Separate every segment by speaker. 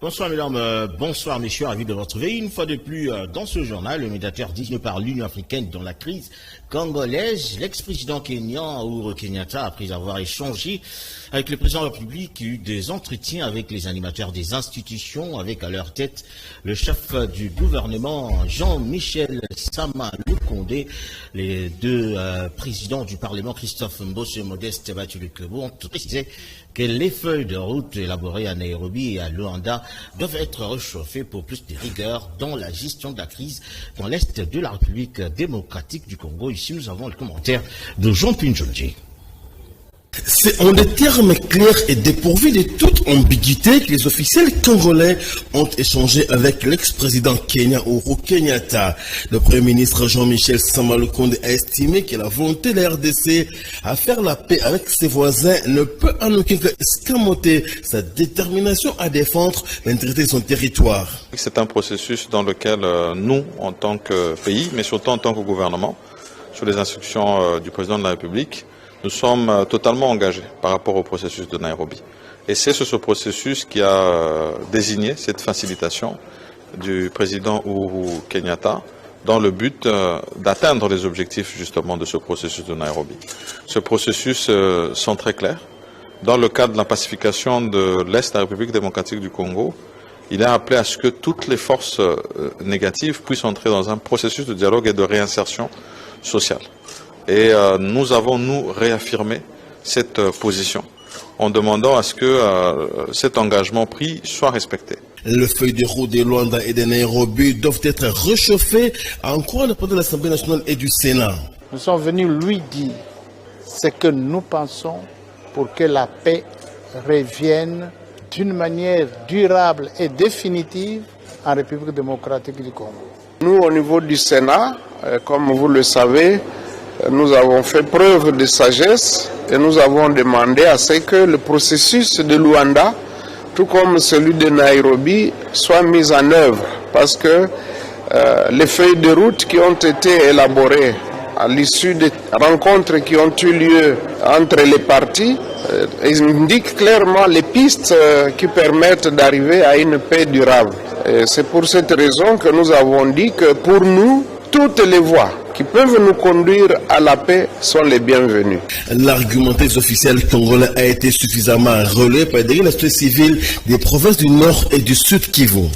Speaker 1: Bonsoir mesdames, bonsoir messieurs, ravi de vous retrouver une fois de plus dans ce journal. Le médiateur désigné par l'Union africaine dans la crise congolaise, l'ex-président kenyan Uhuru Kenyatta, après avoir échangé avec le président de la République, a eu des entretiens avec les animateurs des institutions, avec à leur tête le chef du gouvernement Jean-Michel Sama Lukonde, les deux présidents du Parlement Christophe Mbosso et Modeste Bathily-Kobo ont précisé que les feuilles de route élaborées à Nairobi et à Luanda doivent être réchauffées pour plus de rigueur dans la gestion de la crise dans l'Est de la République démocratique du Congo. Ici, nous avons le commentaire de Jean Pinjonji.
Speaker 2: C'est en des termes clairs et dépourvus de toute ambiguïté que les officiels congolais ont échangé avec l'ex-président kenyan Uhuru Kenyatta. Le Premier ministre Jean-Michel Sama Lukonde a estimé que la volonté de la RDC à faire la paix avec ses voisins ne peut en aucun cas escamoter sa détermination à défendre l'intégrité de son territoire.
Speaker 3: C'est un processus dans lequel nous, en tant que pays, mais surtout en tant que gouvernement, sous les instructions du président de la République, nous sommes totalement engagés par rapport au processus de Nairobi. Et c'est ce processus qui a désigné cette facilitation du président Uhuru Kenyatta dans le but d'atteindre les objectifs justement de ce processus de Nairobi. Ce processus sont très clairs. Dans le cadre de la pacification de l'Est de la République démocratique du Congo, il est appelé à ce que toutes les forces négatives puissent entrer dans un processus de dialogue et de réinsertion sociale. Et nous avons, nous, réaffirmé cette position en demandant à ce que cet engagement pris soit respecté.
Speaker 2: Le feuille de route de Luanda et de Nairobi doivent être réchauffés en cours le président de l'Assemblée nationale et du Sénat.
Speaker 4: Nous sommes venus lui dire ce que nous pensons pour que la paix revienne d'une manière durable et définitive en République démocratique du Congo.
Speaker 5: Nous, au niveau du Sénat, comme vous le savez, nous avons fait preuve de sagesse et nous avons demandé à ce que le processus de Luanda, tout comme celui de Nairobi, soit mis en œuvre. Parce que les feuilles de route qui ont été élaborées à l'issue des rencontres qui ont eu lieu entre les partis, indiquent clairement les pistes qui permettent d'arriver à une paix durable. C'est pour cette raison que nous avons dit que pour nous, toutes les voies qui peuvent nous conduire à la paix sont les bienvenues.
Speaker 2: L'argument des officiels congolais a été suffisamment relayé par la société civile des provinces du Nord et du Sud Kivu.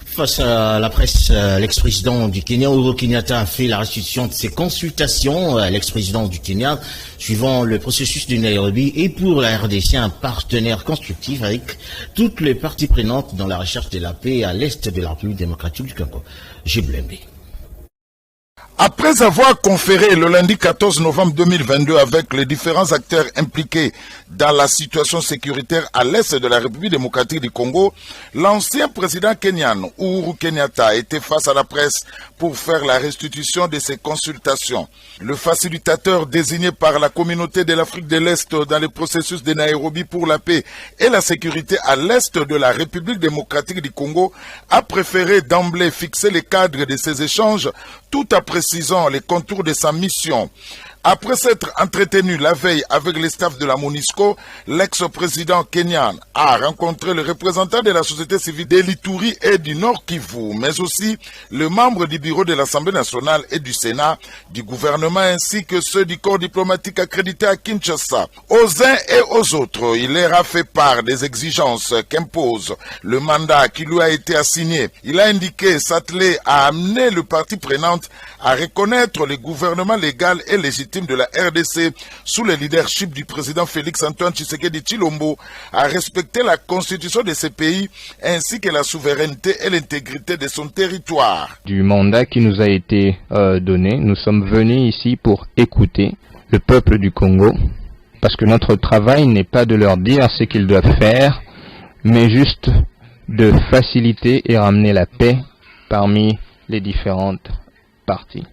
Speaker 1: Face à la presse, l'ex-président du Kenya, Uhuru Kenyatta, a fait la restitution de ses consultations. L'ex-président du Kenya, suivant le processus de Nairobi, et pour la RDC, un partenaire constructif avec toutes les parties prenantes dans la recherche de la paix à l'est de la République démocratique du Congo. Jiblembe.
Speaker 6: Après avoir conféré le lundi 14 novembre 2022 avec les différents acteurs impliqués dans la situation sécuritaire à l'est de la République démocratique du Congo, l'ancien président kenyan Uhuru Kenyatta était face à la presse pour faire la restitution de ses consultations. Le facilitateur désigné par la communauté de l'Afrique de l'Est dans le processus de Nairobi pour la paix et la sécurité à l'est de la République démocratique du Congo a préféré d'emblée fixer les cadres de ces échanges tout en précisant les contours de sa mission. Après s'être entretenu la veille avec le staff de la MONUSCO, l'ex-président kenyan a rencontré le représentant de la société civile de l'Ituri et du Nord Kivu, mais aussi le membre du bureau de l'Assemblée nationale et du Sénat, du gouvernement ainsi que ceux du corps diplomatique accrédité à Kinshasa. Aux uns et aux autres, il leur a fait part des exigences qu'impose le mandat qui lui a été assigné. Il a indiqué s'atteler à amener le parti prenante à reconnaître le gouvernement légal et légitime de la RDC sous le leadership du président Félix-Antoine Tshisekedi Tshilombo, à respecter la constitution de ce pays ainsi que la souveraineté et l'intégrité de son territoire.
Speaker 7: Du mandat qui nous a été donné, nous sommes venus ici pour écouter le peuple du Congo, parce que notre travail n'est pas de leur dire ce qu'ils doivent faire, mais juste de faciliter et ramener la paix parmi les différentes parties.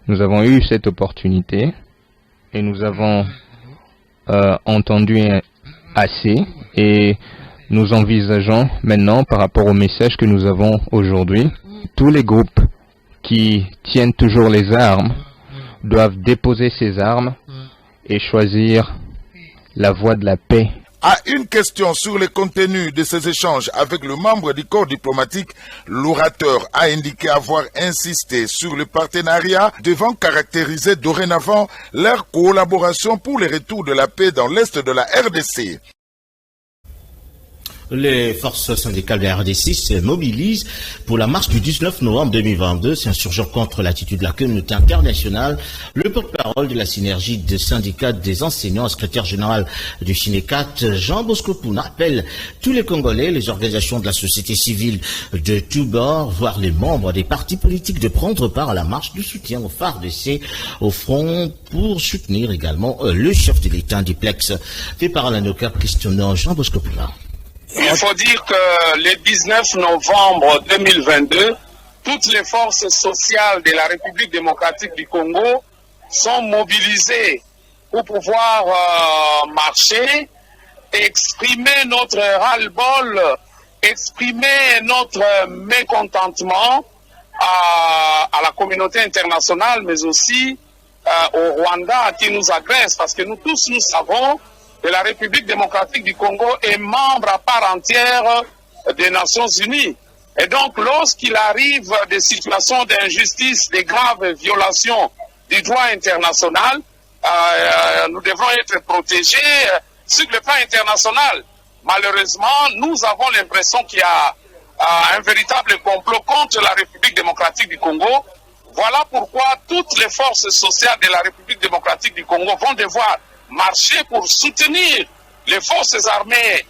Speaker 7: Nous avons eu cette opportunité et nous avons entendu assez et nous envisageons maintenant par rapport au message que nous avons aujourd'hui, tous les groupes qui tiennent toujours les armes doivent déposer ces armes et choisir la voie de la paix.
Speaker 6: À une question sur les contenus de ces échanges avec le membre du corps diplomatique, l'orateur a indiqué avoir insisté sur le partenariat devant caractériser dorénavant leur collaboration pour le retour de la paix dans l'est de la RDC.
Speaker 1: Les forces syndicales de la RDC se mobilisent pour la marche du 19 novembre 2022, s'insurgeant contre l'attitude de la communauté internationale. Le porte-parole de la synergie des syndicats des enseignants, secrétaire général du Synécat, Jean Bosco Pouna, appelle tous les Congolais, les organisations de la société civile de tous bords, voire les membres des partis politiques, de prendre part à la marche du soutien aux FARDC au front pour soutenir également le chef de l'État diplex. Fait par l'anocat questionnant Jean Bosco Pouna.
Speaker 8: Il faut dire que le 19 novembre 2022, toutes les forces sociales de la République démocratique du Congo sont mobilisées pour pouvoir marcher, exprimer notre ras-le-bol, exprimer notre mécontentement à la communauté internationale, mais aussi au Rwanda qui nous agresse, parce que nous tous nous savons que la République démocratique du Congo est membre à part entière des Nations Unies. Et donc, lorsqu'il arrive des situations d'injustice, des graves violations du droit international, nous devons être protégés sur le plan international. Malheureusement, nous avons l'impression qu'il y a un véritable complot contre la République démocratique du Congo. Voilà pourquoi toutes les forces sociales de la République démocratique du Congo vont devoir marcher pour soutenir les forces armées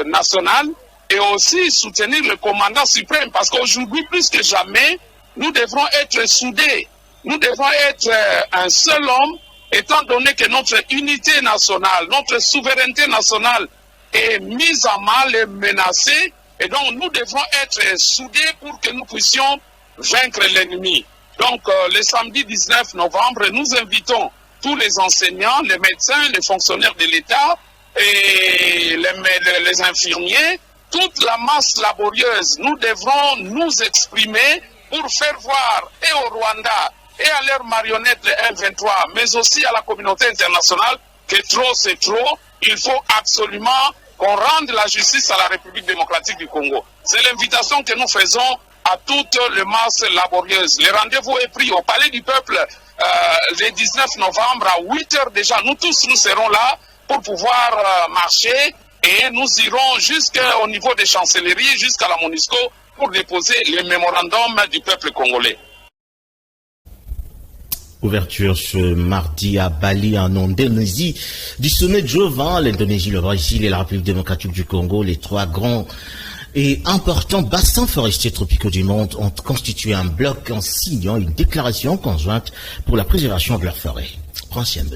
Speaker 8: nationales et aussi soutenir le commandant suprême, parce qu'aujourd'hui, plus que jamais, nous devrons être soudés. Nous devons être un seul homme, étant donné que notre unité nationale, notre souveraineté nationale est mise à mal et menacée, et donc nous devons être soudés pour que nous puissions vaincre l'ennemi. Donc le samedi 19 novembre, nous invitons tous les enseignants, les médecins, les fonctionnaires de l'État et les infirmiers, toute la masse laborieuse, nous devrons nous exprimer pour faire voir et au Rwanda et à leurs marionnettes de M23, mais aussi à la communauté internationale, que trop c'est trop. Il faut absolument qu'on rende la justice à la République démocratique du Congo. C'est l'invitation que nous faisons à toutes les masses laborieuses. Le rendez-vous est pris au Palais du Peuple le 19 novembre à 8h déjà. Nous tous, nous serons là pour pouvoir marcher et nous irons jusqu'au niveau des chancelleries, jusqu'à la MONUSCO pour déposer le mémorandum du peuple congolais.
Speaker 1: Ouverture ce mardi à Bali, en Indonésie, du sommet de Jovan, l'Indonésie, le Brésil et la République démocratique du Congo, les trois grands et importants bassins forestiers tropicaux du monde, ont constitué un bloc en signant une déclaration conjointe pour la préservation de leurs forêts. Princièremente.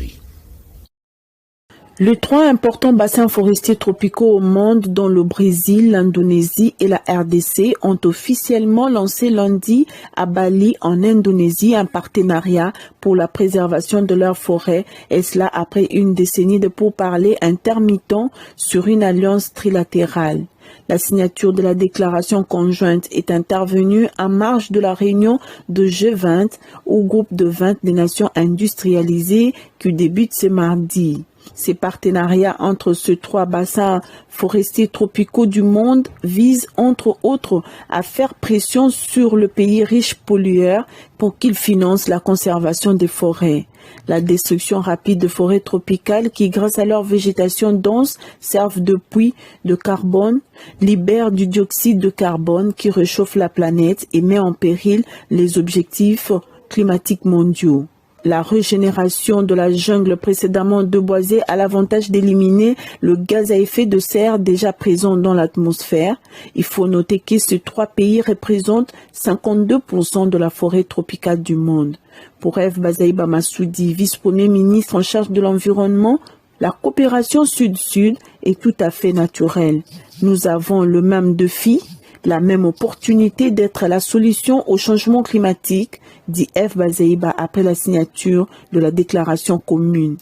Speaker 9: Les trois importants bassins forestiers tropicaux au monde, dont le Brésil, l'Indonésie et la RDC, ont officiellement lancé lundi à Bali, en Indonésie, un partenariat pour la préservation de leurs forêts, et cela après une décennie de pourparlers intermittents sur une alliance trilatérale. La signature de la déclaration conjointe est intervenue en marge de la réunion de G20, au groupe de 20 des nations industrialisées qui débute ce mardi. Ces partenariats entre ces trois bassins forestiers tropicaux du monde visent entre autres à faire pression sur le pays riche pollueur pour qu'il finance la conservation des forêts. La destruction rapide de forêts tropicales qui, grâce à leur végétation dense, servent de puits de carbone, libèrent du dioxyde de carbone qui réchauffe la planète et met en péril les objectifs climatiques mondiaux. La régénération de la jungle précédemment déboisée a l'avantage d'éliminer le gaz à effet de serre déjà présent dans l'atmosphère. Il faut noter que ces trois pays représentent 52% de la forêt tropicale du monde. Pour F. Bazaïba Massoudi, vice-premier ministre en charge de l'environnement, la coopération sud-sud est tout à fait naturelle. Nous avons le même défi, la même opportunité d'être la solution au changement climatique, dit F. Bazaïba après la signature de la déclaration commune.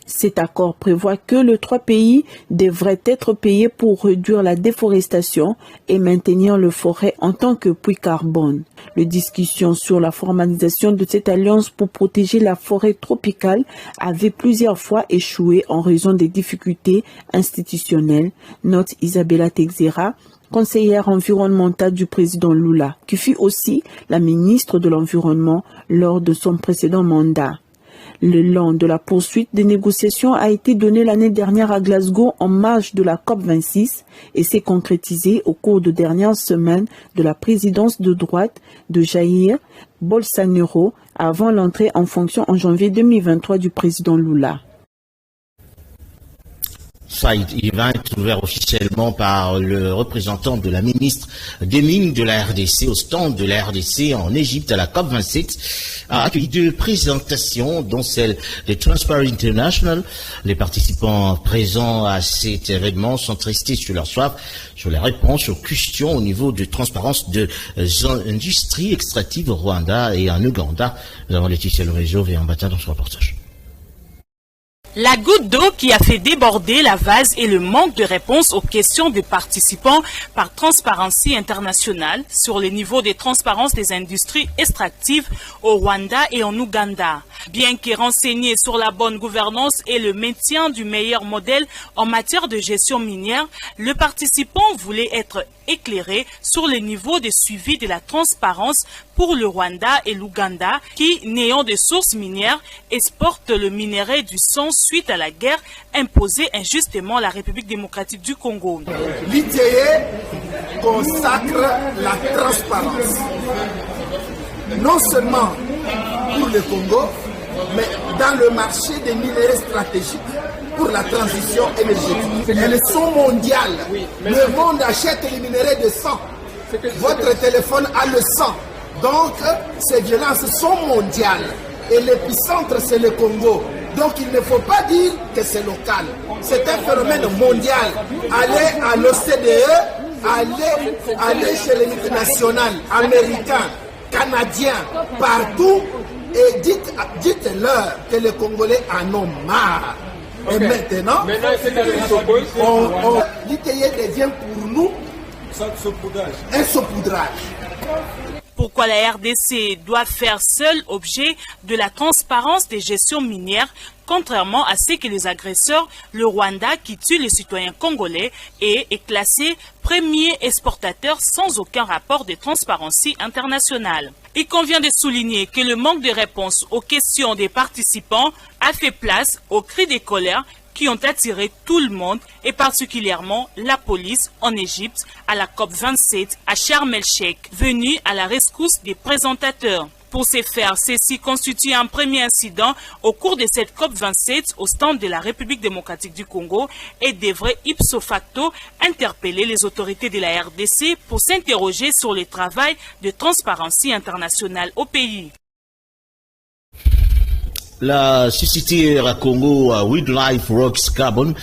Speaker 9: Cet accord prévoit que les 3 pays devraient être payés pour réduire la déforestation et maintenir les forêts en tant que puits carbone. Les discussions sur la formalisation de cette alliance pour protéger la forêt tropicale avaient plusieurs fois échoué en raison des difficultés institutionnelles, note Isabella Texera, conseillère environnementale du président Lula, qui fut aussi la ministre de l'Environnement lors de son précédent mandat. Le long de la poursuite des négociations a été donné l'année dernière à Glasgow en marge de la COP26 et s'est concrétisé au cours de dernières semaines de la présidence de droite de Jair Bolsonaro avant l'entrée en fonction en janvier 2023 du président Lula.
Speaker 1: Ça, il va être ouvert officiellement par le représentant de la ministre des Mines de la RDC au stand de la RDC en Égypte à la COP27, a accueilli 2 présentations, dont celle de Transparency International. Les participants présents à cet événement sont restés sur leur soif, sur les réponses aux questions au niveau de transparence de industries extractives au Rwanda et en Ouganda. Nous avons Laetitia Lorenzo et en matin dans ce reportage.
Speaker 10: La goutte d'eau qui a fait déborder la vase est le manque de réponse aux questions des participants par Transparency International sur le niveau de transparence des industries extractives au Rwanda et en Ouganda. Bien que renseigné sur la bonne gouvernance et le maintien du meilleur modèle en matière de gestion minière, le participant voulait être éclairé sur le niveau de suivi de la transparence pour le Rwanda et l'Ouganda qui, n'ayant de sources minières, exportent le minerai du sang suite à la guerre imposée injustement à la République démocratique du Congo.
Speaker 11: L'ITIE consacre la transparence, non seulement pour le Congo, mais dans le marché des minerais stratégiques pour la transition énergétique. Elles sont mondiales. Le monde achète les minerais de sang. Votre téléphone a le sang. Donc, ces violences sont mondiales. Et l'épicentre, c'est le Congo. Donc, il ne faut pas dire que c'est local. C'est un phénomène mondial. Allez à l'OCDE, allez chez les multinationales américains, canadiens, partout, et dites-leur que les Congolais en ont marre. Et maintenant, l'ITIE devient pour nous un saupoudrage.
Speaker 10: Pourquoi la RDC doit faire seul objet de la transparence des gestions minières, contrairement à ce que les agresseurs, le Rwanda qui tue les citoyens congolais est classé premier exportateur sans aucun rapport de Transparency International. Il convient de souligner que le manque de réponse aux questions des participants a fait place aux cris de colère qui ont attiré tout le monde et particulièrement la police en Égypte à la COP27 à Sharm el-Sheikh, venue à la rescousse des présentateurs. Pour ce faire, ceci constitue un premier incident au cours de cette COP27 au stand de la République démocratique du Congo et devrait ipso facto interpeller les autorités de la RDC pour s'interroger sur le travail de Transparency International au pays.
Speaker 1: La société Racongo Wildlife Rocks Carbon,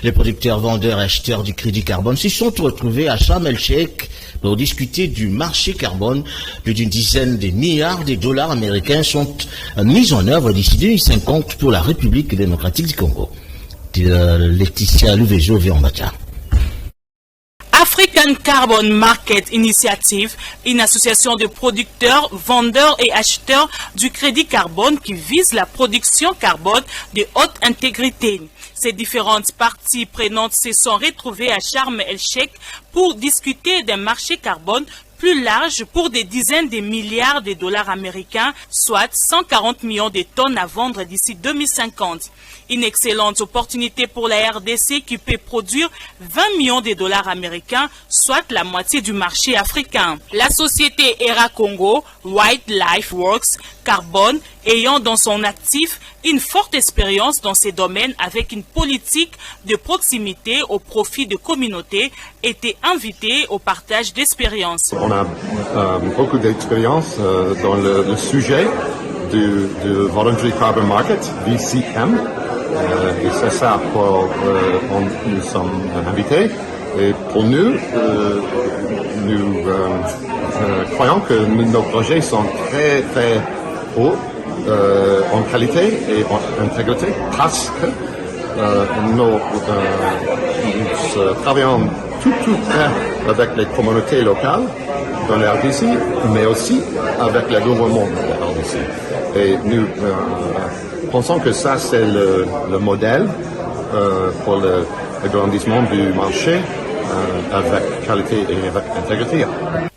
Speaker 1: les producteurs, vendeurs et acheteurs du crédit carbone se sont retrouvés à Sharm el-Sheikh pour discuter du marché carbone. Plus d'une dizaine de milliards de dollars américains sont mis en œuvre d'ici 2050 pour la République démocratique du Congo. Laetitia Louvejo vient en matin.
Speaker 10: African Carbon Market Initiative, une association de producteurs, vendeurs et acheteurs du crédit carbone qui vise la production carbone de haute intégrité. Ces différentes parties prenantes se sont retrouvées à Sharm el-Sheikh pour discuter d'un marché carbone plus large pour des dizaines de milliards de dollars américains, soit 140 millions de tonnes à vendre d'ici 2050. Une excellente opportunité pour la RDC qui peut produire 20 millions de dollars américains, soit la moitié du marché africain. La société ERA Congo, Wildlife Works Carbone, ayant dans son actif une forte expérience dans ces domaines avec une politique de proximité au profit de communautés, était invitée au partage d'expériences.
Speaker 12: On a beaucoup d'expérience dans le sujet du Voluntary Carbon Market, VCM. Et c'est ça pour nous sommes invités. Et pour nous, nous croyons que nos projets sont très très hauts en qualité et en intégrité parce que nous travaillons tout près avec les communautés locales dans la RDC, mais aussi avec le gouvernement de la RDC. Et nous pensons que ça, c'est le modèle pour l'agrandissement du marché avec qualité et avec intégrité.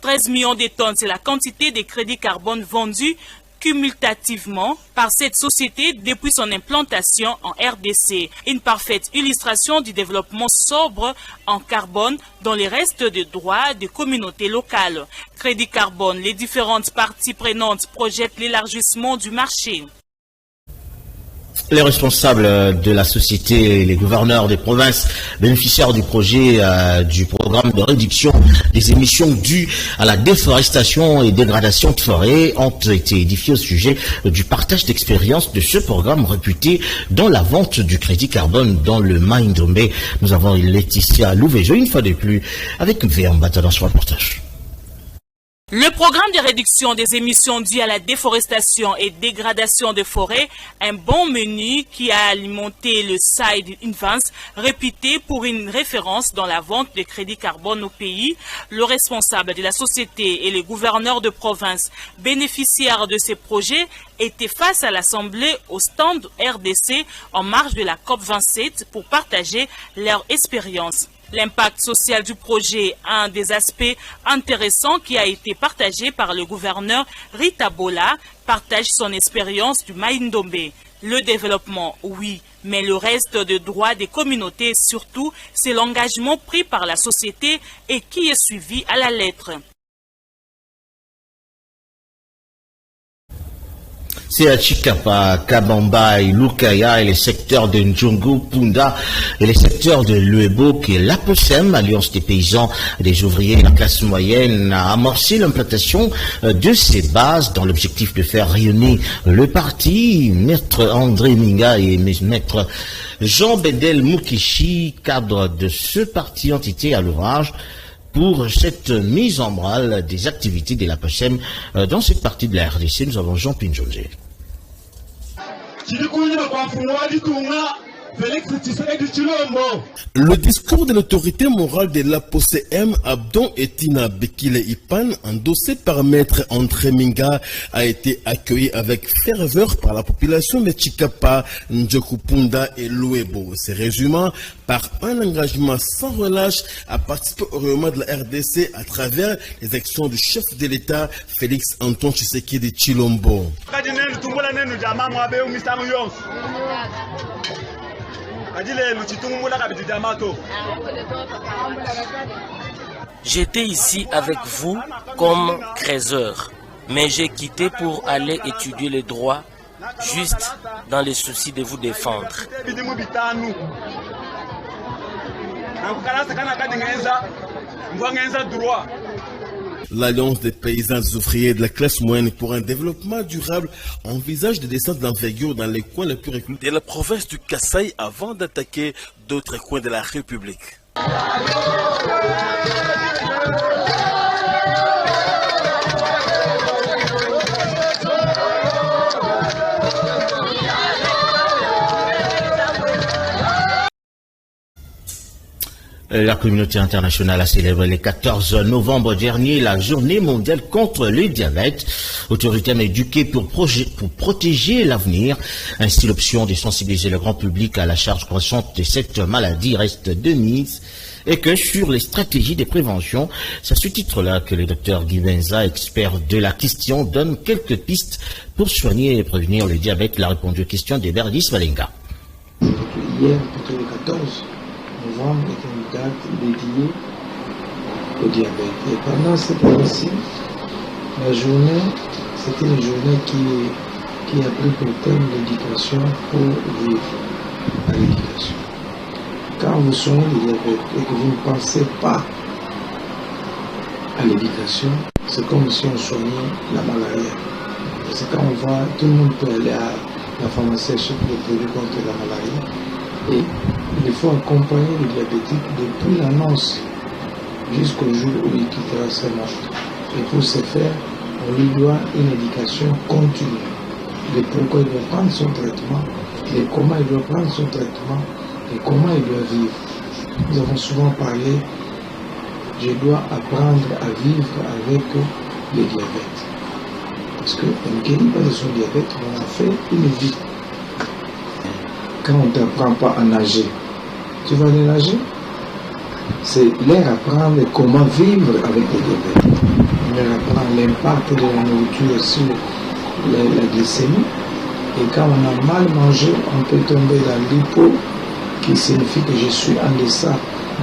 Speaker 10: 13 millions de tonnes, c'est la quantité de crédits carbone vendus cumulativement par cette société depuis son implantation en RDC. Une parfaite illustration du développement sobre en carbone dans les restes de droits des communautés locales. Crédit Carbone, les différentes parties prenantes projettent l'élargissement du marché.
Speaker 1: Les responsables de la société et les gouverneurs des provinces bénéficiaires du projet du programme de réduction des émissions dues à la déforestation et dégradation de forêt ont été édifiés au sujet du partage d'expériences de ce programme réputé dans la vente du crédit carbone dans le Maïndombe. Nous avons Laetitia Louvejo une fois de plus avec Mbata dans ce reportage.
Speaker 10: Le programme de réduction des émissions dues à la déforestation et dégradation de forêts, un bon menu qui a alimenté le Side Advance, réputé pour une référence dans la vente de crédits carbone au pays. Le responsable de la société et les gouverneurs de province bénéficiaires de ces projets étaient face à l'Assemblée au stand RDC en marge de la COP27 pour partager leur expérience. L'impact social du projet, un des aspects intéressants qui a été partagé par le gouverneur Rita Bola, partage son expérience du Maïndombe. Le développement, oui, mais le reste de droits des communautés, surtout, c'est l'engagement pris par la société et qui est suivi à la lettre.
Speaker 1: C'est à Chikapa, Kabamba et Lukaya et les secteurs de Ndjongo, Punda et les secteurs de Luebo que l'APOSEM, Alliance des paysans et des ouvriers de la classe moyenne, a amorcé l'implantation de ces bases dans l'objectif de faire rayonner le parti. Maître André Minga et Maître Jean Bedel Moukichi, cadre de ce parti entité à l'ouvrage, pour cette mise en branle des activités de l'APOSEM dans cette partie de la RDC. Nous avons Jean Pinjonge.
Speaker 2: Le discours de l'autorité morale de l'APOSEM, Abdon et Tina Bekile Ipan, endossé par Maître André Minga, a été accueilli avec ferveur par la population de Chikapa, Ndjokupunda et Luebo. Se résumant par un engagement sans relâche à participer au rayonnement de la RDC à travers les actions du chef de l'État, Félix Antoine Tshisekedi Tshilombo.
Speaker 13: J'étais ici avec vous comme créateur, mais j'ai quitté pour aller étudier les droits, juste dans le souci de vous défendre.
Speaker 2: L'Alliance des paysans des ouvriers de la classe moyenne pour un développement durable envisage des descentes d'envergure dans les coins les plus reculés de la province du Kasaï avant d'attaquer d'autres coins de la République.
Speaker 1: La communauté internationale a célébré le 14 novembre dernier la journée mondiale contre le diabète. Autorités éduquées pour protéger l'avenir. Ainsi, l'option de sensibiliser le grand public à la charge croissante de cette maladie reste de mise. Et que sur les stratégies de prévention, c'est à ce titre-là que le docteur Guy Benza, expert de la question, donne quelques pistes pour soigner et prévenir le diabète. Il a répondu aux questions de Berdis Valenga.
Speaker 14: Hier, plutôt le 14 novembre, est une date dédiée au diabète. Et pendant cette année-ci, la journée, c'était une journée qui a pris pour thème l'éducation pour vivre à l'éducation. Quand vous soignez le diabète et que vous ne pensez pas à l'éducation, c'est comme si on soignait la malaria. Parce que quand on voit, tout le monde peut aller à la pharmacie acheter des produits contre la malaria. Et il faut accompagner le diabétique depuis l'annonce jusqu'au jour où il quittera ce monde. Et pour ce faire, on lui doit une éducation continue de pourquoi il doit prendre son traitement et comment il doit prendre son traitement et comment il doit vivre. Nous avons souvent parlé, je dois apprendre à vivre avec le diabète. Parce qu'on ne guérit pas de son diabète, on a fait une vie. Quand on ne t'apprend pas à nager, tu vas aller nager. C'est leur apprendre comment vivre avec le diabète. On leur apprend l'impact de la nourriture sur la glycémie. Et quand on a mal mangé, on peut tomber dans l'hypo, qui signifie que je suis en deçà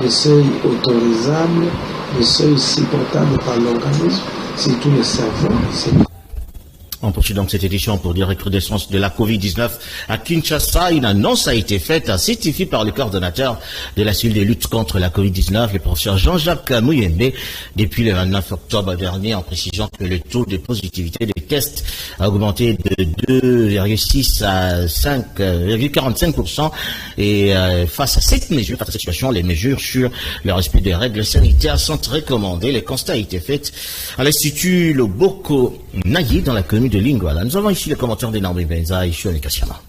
Speaker 14: de seuil autorisable, de seuil supportable par l'organisme, surtout le cerveau.
Speaker 1: On poursuit donc cette édition pour dire recrudescence de la Covid-19 à Kinshasa. Une annonce a été faite, certifiée par le coordonnateur de la cellule de lutte contre la Covid-19, le professeur Jean-Jacques Mouyembe, depuis le 29 octobre dernier, en précisant que le taux de positivité des tests a augmenté de 2,6 à 5,45%. Et face à cette mesure, face à cette situation, les mesures sur le respect des règles sanitaires sont recommandées. Le constat a été fait à l'Institut Loboko Nayi dans la commune de Lingwala. Nous avons ici le commentaire de Nambi Benza et Shione Kassiama.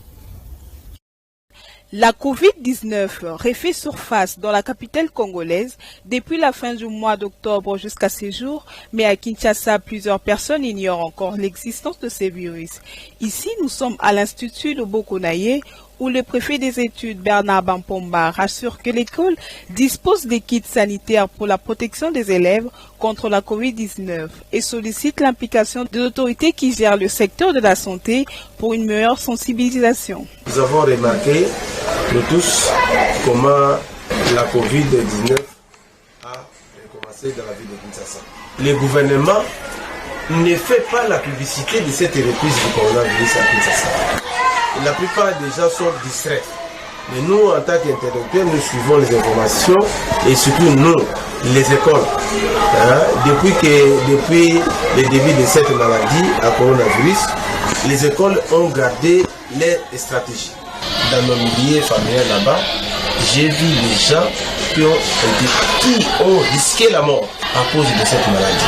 Speaker 15: La Covid-19 refait surface dans la capitale congolaise depuis la fin du mois d'octobre jusqu'à ces jours, mais à Kinshasa, plusieurs personnes ignorent encore l'existence de ces virus. Ici, nous sommes à l'Institut Loboko Nayi, où le préfet des études Bernard Bampomba rassure que l'école dispose des kits sanitaires pour la protection des élèves contre la Covid-19 et sollicite l'implication de l'autorité qui gère le secteur de la santé pour une meilleure sensibilisation.
Speaker 16: Nous avons remarqué, nous tous, comment la Covid-19 a commencé dans la ville de Kinshasa. Le gouvernement ne fait pas la publicité de cette reprise du coronavirus à Kinshasa. La plupart des gens sont distraits. Mais nous, en tant qu'interlocuteurs, nous suivons les informations et surtout nous, les écoles. Depuis le début de cette maladie à coronavirus, les écoles ont gardé les stratégies. Dans nos milieux familiaux là-bas, j'ai vu des gens qui ont risqué la mort à cause de cette maladie.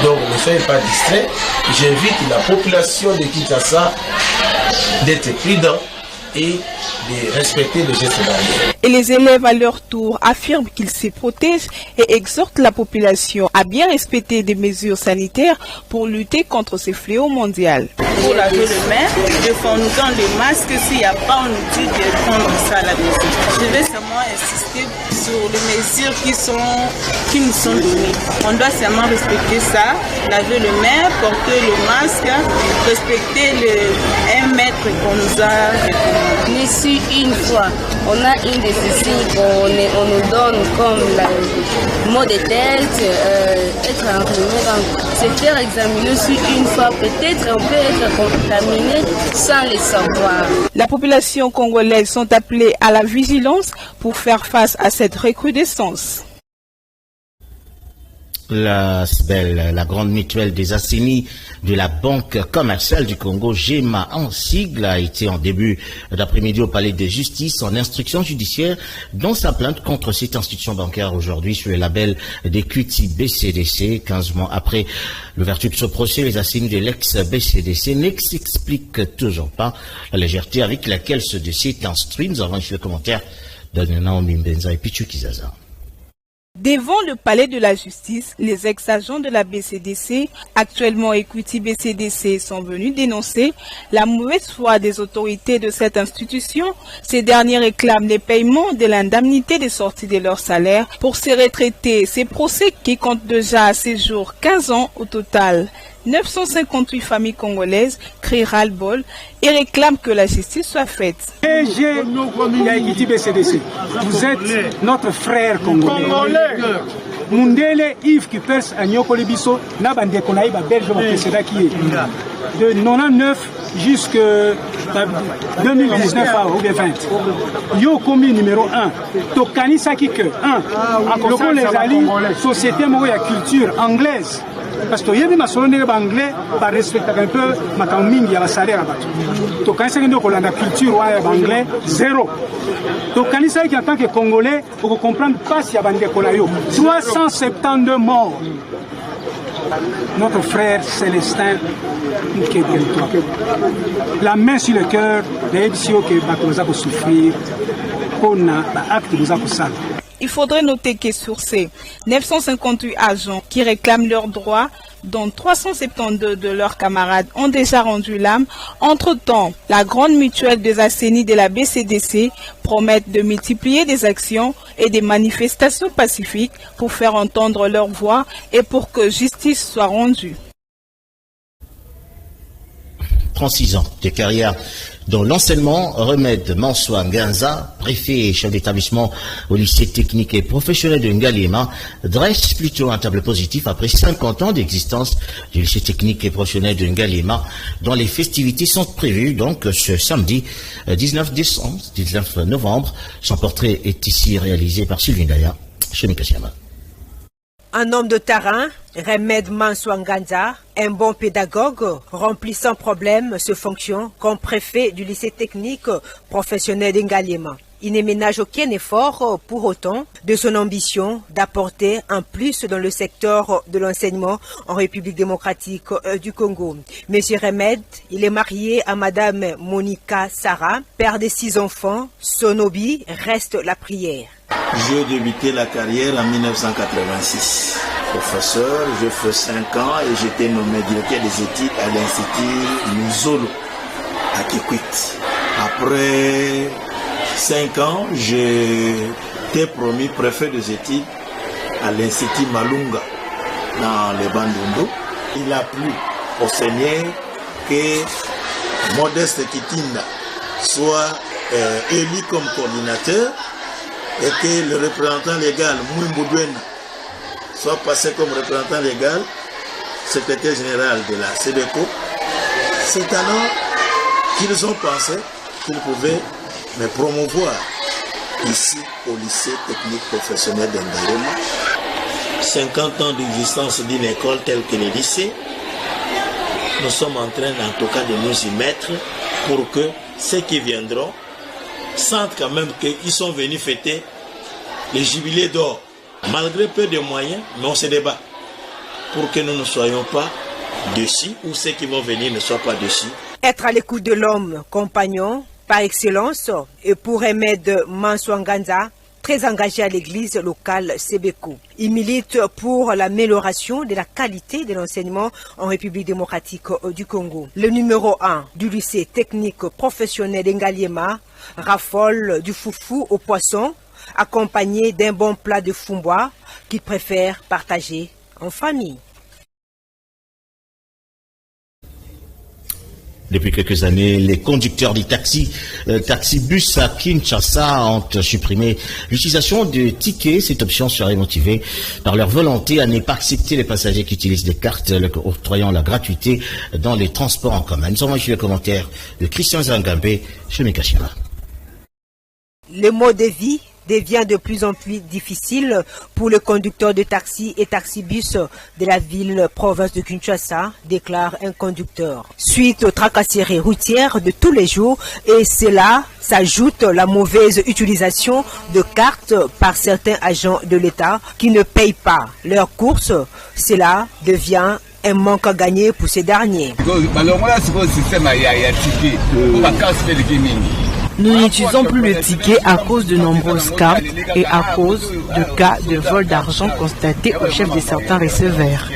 Speaker 16: Donc ne soyez pas distraits. J'invite la population de Kinshasa d'être prudent et de respecter les gestes barrières.
Speaker 15: Et les élèves à leur tour affirment qu'ils se protègent et exhortent la population à bien respecter des mesures sanitaires pour lutter contre ces fléaux mondiaux.
Speaker 17: Pour laver le main, on nous donne des masques, s'il n'y a pas, on nous dit de prendre ça à la maison. Je vais seulement insister sur les mesures qui nous sont données. On doit seulement respecter ça, laver le main, porter le masque, respecter le 1 mètre qu'on nous a recommandé.
Speaker 18: Mais si une fois, on a une de ces signes qu'on nous donne comme le mot de tête, être enrhumé, donc se faire examiner si une fois, peut-être on peut être contaminé sans le savoir.
Speaker 15: La population congolaise sont appelées à la vigilance pour faire face à cette recrudescence.
Speaker 1: La SBEL, la grande mutuelle des assainies de la Banque commerciale du Congo, GEMA en sigle, a été en début d'après-midi au palais de justice en instruction judiciaire dans sa plainte contre cette institution bancaire aujourd'hui sur le label d'Equity BCDC. 15 mois après l'ouverture de ce procès, les assainies de l'ex-BCDC n'expliquent toujours pas la légèreté avec laquelle ce dossier est instruit. Nous avons ici le commentaire de Naomi Mbenza et Pichu Kizaza.
Speaker 15: Devant le palais de la justice, les ex-agents de la BCDC, actuellement Equity BCDC, sont venus dénoncer la mauvaise foi des autorités de cette institution. Ces derniers réclament les paiements de l'indemnité de sortie de leur salaire pour ces retraités. Ces procès qui comptent déjà à ces jours 15 ans au total. 958 familles congolaises crient ras-le-bol et réclament que la justice soit faite.
Speaker 19: Equity BCDC, vous êtes notre frère congolais. Mundele Yves qui perce à Nyokole Bisso, n'a pas de konaï ba belge précédent qui est de 99 jusqu'à 2019 ou 2020. Yo commis numéro 1. Tokani Saki que 1. Loko les alliés, société moya culture anglaise. Parce que yébi masolone anglais par respecter un peu ma mingi ya salaire abatu. Tokani Saki ndo kolanda culture wa anglais zéro. Tokani Saki en tant que congolais, pour comprendre pas si y a bande kolayo. 372 morts. Notre frère Célestin la main sur le cœur des Ebsio que Bakoza pour souffrir
Speaker 15: Il faudrait noter que sur ces 958 agents qui réclament leurs droits, dont 372 de leurs camarades ont déjà rendu l'âme. Entre-temps, la grande mutuelle des assainis de la BCDC promet de multiplier des actions et des manifestations pacifiques pour faire entendre leur voix et pour que justice soit rendue.
Speaker 1: 36 ans de carrière dans l'enseignement, Remède Mansoua Nganza, préfet et chef d'établissement au lycée technique et professionnel de Ngalema, dresse plutôt un tableau positif après 50 ans d'existence du lycée technique et professionnel de Ngalema, dont les festivités sont prévues donc ce samedi 19 novembre. Son portrait est ici réalisé par Sylvie Ndaya, chez Mikasiama.
Speaker 20: Un homme de terrain, Remède Mansoua Nganza, un bon pédagogue, remplit sans problème ses fonctions comme préfet du lycée technique professionnel d'Ngalema. Il ne ménage aucun effort pour autant de son ambition d'apporter un plus dans le secteur de l'enseignement en République démocratique du Congo. Monsieur Remède, il est marié à Madame Monica Sarah, père de 6 enfants. Son hobby reste la prière.
Speaker 21: J'ai débuté la carrière en 1986. Professeur, je fais 5 ans et j'étais nommé directeur des études à l'Institut Muzolo à Kikwit. Après 5 ans, j'ai été promu préfet des études à l'Institut Malunga dans les Bandundu. Il a plu au Seigneur que Modeste Kitinda soit élu comme coordinateur et que le représentant légal, Mouimboudouena, soit passé comme représentant légal, secrétaire général de la CDECO. C'est alors qu'ils ont pensé qu'ils pouvaient me promouvoir ici au lycée technique professionnel d'Ngalema. 50 ans d'existence d'une école telle que le lycée, nous sommes en train en tout cas de nous y mettre pour que ceux qui viendront sentent quand même qu'ils sont venus fêter les jubilés d'or. Malgré peu de moyens, mais on se débat pour que nous ne soyons pas dessus ou ceux qui vont venir ne soient pas dessus.
Speaker 20: Être à l'écoute de l'homme, compagnon, par excellence, et pour Remède Mansoua Nganza, très engagé à l'église locale Sebeko. Il milite pour l'amélioration de la qualité de l'enseignement en République démocratique du Congo. Le numéro 1 du lycée technique professionnel d'Ngalema raffole du foufou au poisson, accompagné d'un bon plat de fumbois qu'il préfère partager en famille.
Speaker 1: Depuis quelques années, les conducteurs des taxi-bus à Kinshasa ont supprimé l'utilisation de tickets. Cette option serait motivée par leur volonté à ne pas accepter les passagers qui utilisent des cartes octroyant la gratuité dans les transports en commun. Nous avons reçu le commentaire de Christian Zangambé chez Mikashima.
Speaker 20: Le mode de vie devient de plus en plus difficile pour le conducteur de taxi et taxi-bus de la ville-province de Kinshasa, déclare un conducteur. Suite aux tracasseries routières de tous les jours, et cela s'ajoute la mauvaise utilisation de cartes par certains agents de l'État qui ne payent pas leurs courses, cela devient un manque à gagner pour ces derniers.
Speaker 22: Nous n'utilisons plus le ticket à cause de nombreuses cartes et à cause de cas de vol d'argent constatés au chef de certains receveurs.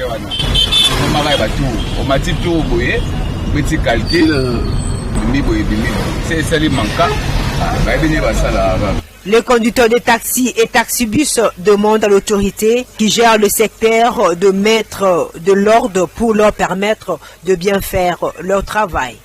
Speaker 20: Les conducteurs de taxi et taxibus demandent à l'autorité qui gère le secteur de mettre de l'ordre pour leur permettre de bien faire leur travail.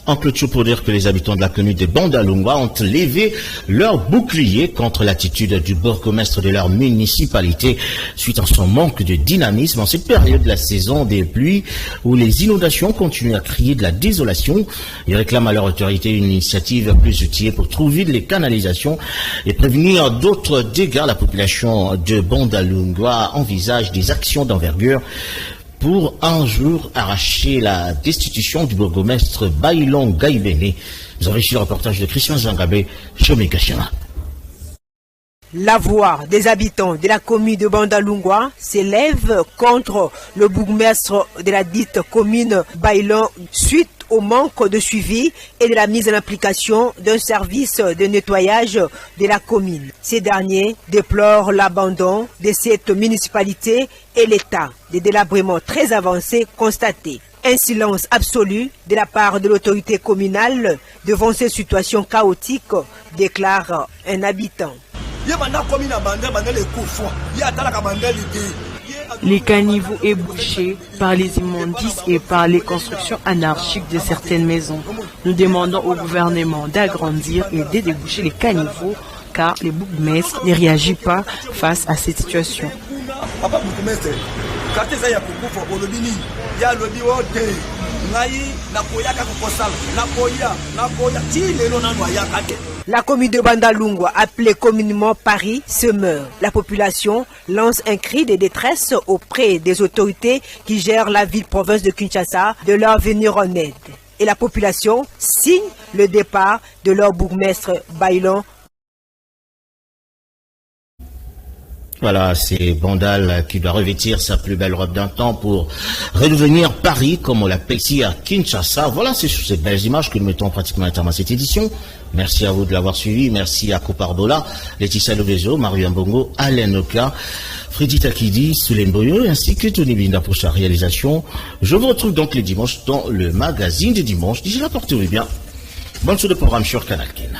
Speaker 1: En clôture pour dire que les habitants de la commune de Bandalungwa ont levé leur bouclier contre l'attitude du bourgmestre de leur municipalité suite à son manque de dynamisme en cette période de la saison des pluies où les inondations continuent à crier de la désolation. Ils réclament à leur autorité une initiative plus utile pour trouver les canalisations et prévenir d'autres dégâts. La population de Bandalungwa envisage des actions d'envergure pour un jour arracher la destitution du bourgmestre Bailon Gaïbene. Vous avez reçu le reportage de Christian Zangabé sur Mikashima.
Speaker 20: La voix des habitants de la commune de Bandalungwa s'élève contre le bourgmestre de la dite commune Bailon suite au manque de suivi et de la mise en application d'un service de nettoyage de la commune. Ces derniers déplorent l'abandon de cette municipalité et l'état des délabrements très avancés constatés. Un silence absolu de la part de l'autorité communale devant ces situations chaotiques, déclare un habitant.
Speaker 22: Les caniveaux ébouchés par les immondices et par les constructions anarchiques de certaines maisons. Nous demandons au gouvernement d'agrandir et de déboucher les caniveaux car les bourgmestres ne réagissent pas face à cette situation.
Speaker 20: La commune de Bandalungwa, appelée communément Paris, se meurt. La population lance un cri de détresse auprès des autorités qui gèrent la ville-province de Kinshasa de leur venir en aide. Et la population signe le départ de leur bourgmestre Bailon.
Speaker 1: Voilà, c'est Bandal qui doit revêtir sa plus belle robe d'un temps pour redevenir Paris, comme on l'appelle ici à Kinshasa. Voilà, c'est sur ces belles images que nous mettons pratiquement à terme à cette édition. Merci à vous de l'avoir suivi. Merci à Kopardola, Laetitia Lovezo, Mario Mbongo, Alain Oka, Freddy Takidi, Soulem Boyo, ainsi que Tony Binda pour sa réalisation. Je vous retrouve donc les dimanches dans le magazine des dimanches. D'ici là, portez-vous bien. Bonne suite de programme sur Canal Ken.